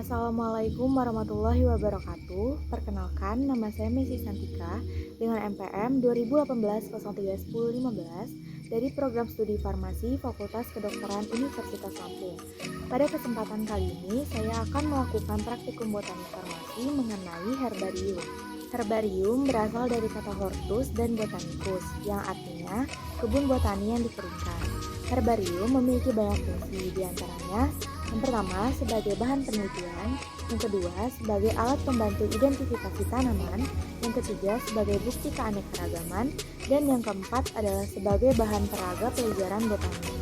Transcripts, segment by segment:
Assalamualaikum warahmatullahi wabarakatuh. Perkenalkan, nama saya Messi Santika dengan NPM 2018-03-10-15 dari Program Studi Farmasi Fakultas Kedokteran Universitas Lampung. Pada kesempatan kali ini, saya akan melakukan praktikum botanik farmasi mengenai herbarium. Herbarium berasal dari kata hortus dan botanicus, yang artinya kebun botani yang dikeringkan. Herbarium memiliki banyak fungsi, diantaranya yang pertama, sebagai bahan penelitian. Yang kedua, sebagai alat pembantu identifikasi tanaman. Yang ketiga, sebagai bukti keanekaragaman. Dan yang keempat adalah sebagai bahan peraga pelajaran botani.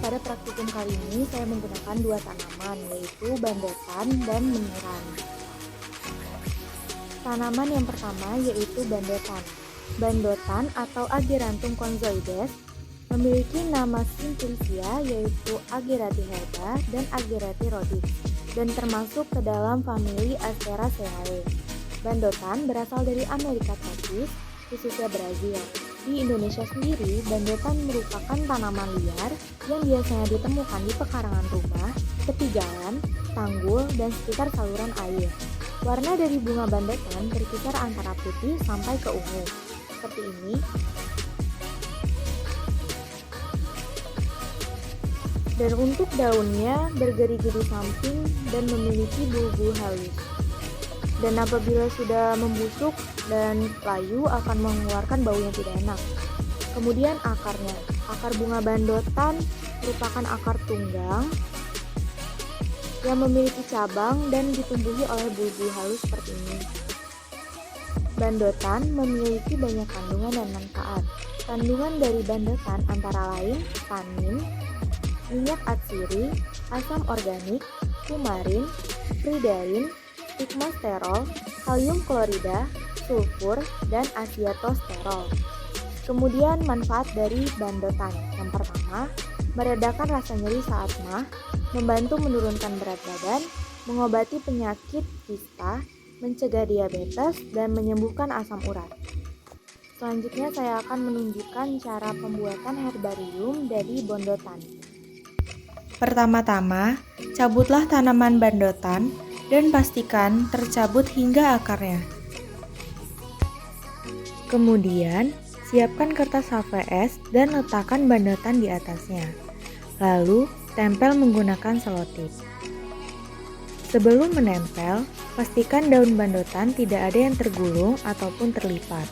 Pada praktikum kali ini, saya menggunakan dua tanaman, yaitu bandotan dan meniran. Tanaman yang pertama yaitu bandotan. Bandotan atau Agerantum conzoides memiliki nama simplicia yaitu Ageratiherba dan Agerati dan termasuk ke dalam famili Asteraceae. Bandotan berasal dari Amerika tropis, khususnya Brazil. Di Indonesia sendiri, bandotan merupakan tanaman liar yang biasanya ditemukan di pekarangan rumah, tepi jalan, tanggul, dan sekitar saluran air. Warna dari bunga bandotan berkisar antara putih sampai ke ungu. Seperti ini. Dan untuk daunnya bergeri-geri samping dan memiliki bulu-bulu halus. Dan apabila sudah membusuk dan layu akan mengeluarkan bau yang tidak enak. Kemudian akarnya. Akar bunga bandotan merupakan akar tunggang yang memiliki cabang dan ditumbuhi oleh bulu-bulu halus seperti ini. Bandotan memiliki banyak kandungan dan manfaat. Kandungan dari bandotan antara lain tanin, minyak atsiri, asam organik, kumarin, fridain, stigmasterol, kalium klorida, sulfur, dan asiatosterol. Kemudian manfaat dari bandotan. Yang pertama, meredakan rasa nyeri saat mah, membantu menurunkan berat badan, mengobati penyakit kista, mencegah diabetes, dan menyembuhkan asam urat. Selanjutnya saya akan menunjukkan cara pembuatan herbarium dari bandotan. Pertama-tama, cabutlah tanaman bandotan dan pastikan tercabut hingga akarnya. Kemudian, siapkan kertas HVS dan letakkan bandotan di atasnya. Lalu, tempel menggunakan selotip. Sebelum menempel, pastikan daun bandotan tidak ada yang tergulung ataupun terlipat.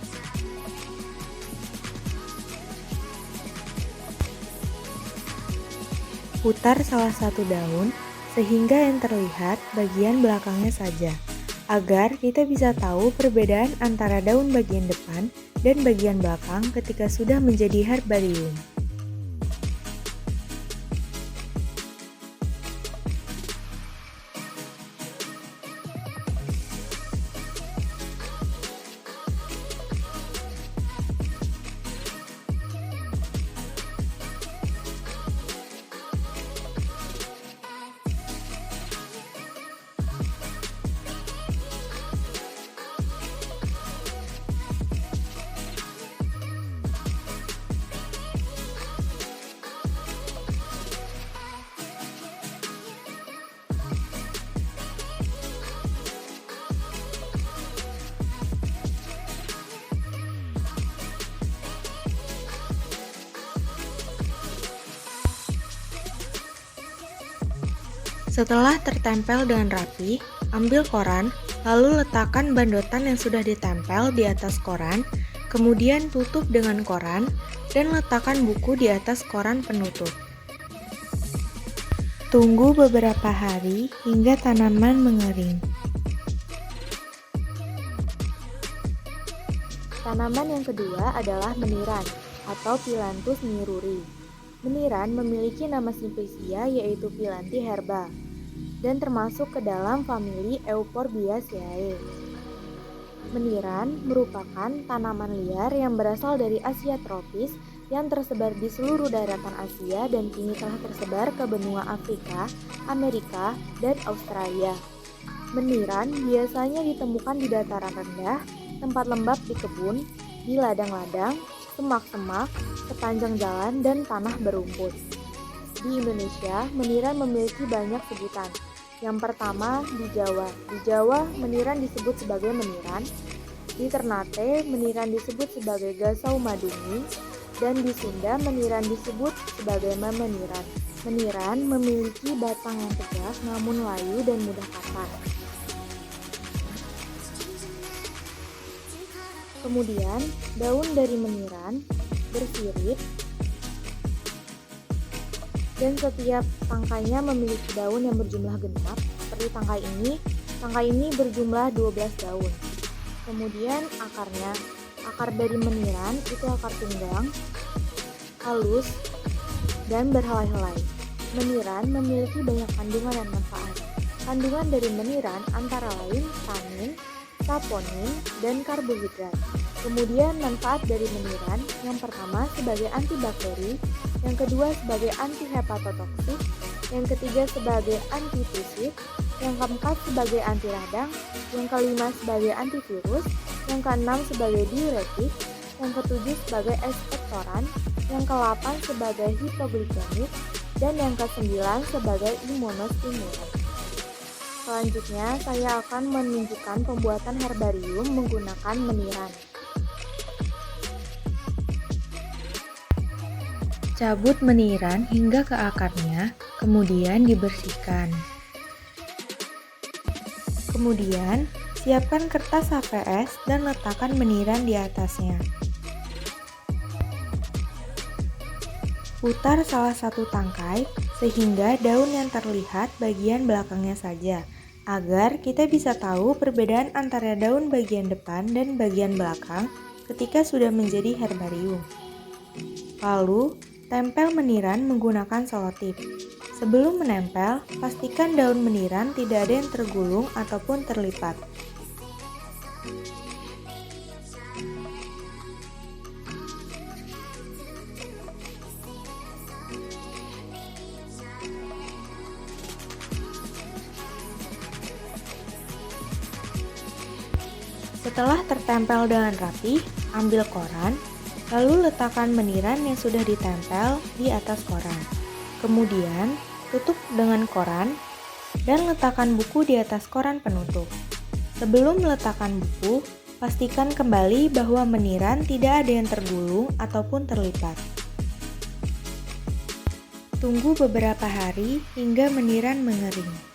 Putar salah satu daun sehingga yang terlihat bagian belakangnya saja, agar kita bisa tahu perbedaan antara daun bagian depan dan bagian belakang ketika sudah menjadi herbarium. Setelah tertempel dengan rapi, ambil koran, lalu letakkan bandotan yang sudah ditempel di atas koran, kemudian tutup dengan koran, dan letakkan buku di atas koran penutup. Tunggu beberapa hari hingga tanaman mengering. Tanaman yang kedua adalah meniran atau Phyllanthus niruri. Meniran memiliki nama simplicia yaitu Phyllantiherba dan termasuk ke dalam famili Euphorbiaceae. Meniran merupakan tanaman liar yang berasal dari Asia tropis yang tersebar di seluruh daratan Asia dan kini telah tersebar ke benua Afrika, Amerika, dan Australia. Meniran biasanya ditemukan di dataran rendah, tempat lembab di kebun, di ladang-ladang, semak-semak, sepanjang jalan, dan tanah berumput. Di Indonesia, meniran memiliki banyak sebutan. Yang pertama, di Jawa. Di Jawa, meniran disebut sebagai meniran. Di Ternate, meniran disebut sebagai gasau madungi. Dan di Sunda, meniran disebut sebagai memeniran. Meniran memiliki batang yang tegas namun layu dan mudah patah. Kemudian, daun dari meniran bersirip dan setiap tangkainya memiliki daun yang berjumlah genap. Seperti tangkai ini berjumlah 12 daun. Kemudian akarnya, akar dari meniran itu akar tunggang, halus, dan berhelai-helai. Meniran memiliki banyak kandungan dan manfaat. Kandungan dari meniran antara lain tanin, saponin, dan karbohidrat. Kemudian manfaat dari meniran, yang pertama sebagai antibakteri, yang kedua sebagai anti-hepatotoksik, yang ketiga sebagai antitusif, yang keempat sebagai anti radang, yang kelima sebagai antivirus, yang keenam sebagai diuretik, yang ketujuh sebagai ekspektoran, yang ke-8 sebagai hipoglikemik, dan yang ke-9 sebagai imunostimulan. Selanjutnya, saya akan menunjukkan pembuatan herbarium menggunakan meniran. Cabut meniran hingga ke akarnya, kemudian dibersihkan. Kemudian, siapkan kertas HVS dan letakkan meniran di atasnya. Putar salah satu tangkai sehingga daun yang terlihat bagian belakangnya saja, agar kita bisa tahu perbedaan antara daun bagian depan dan bagian belakang ketika sudah menjadi herbarium. Lalu, tempel meniran menggunakan selotip. Sebelum menempel, pastikan daun meniran tidak ada yang tergulung ataupun terlipat. Setelah tertempel dengan rapi, ambil koran, lalu letakkan meniran yang sudah ditempel di atas koran. Kemudian, tutup dengan koran dan letakkan buku di atas koran penutup. Sebelum meletakkan buku, pastikan kembali bahwa meniran tidak ada yang tergulung ataupun terlipat. Tunggu beberapa hari hingga meniran mengering.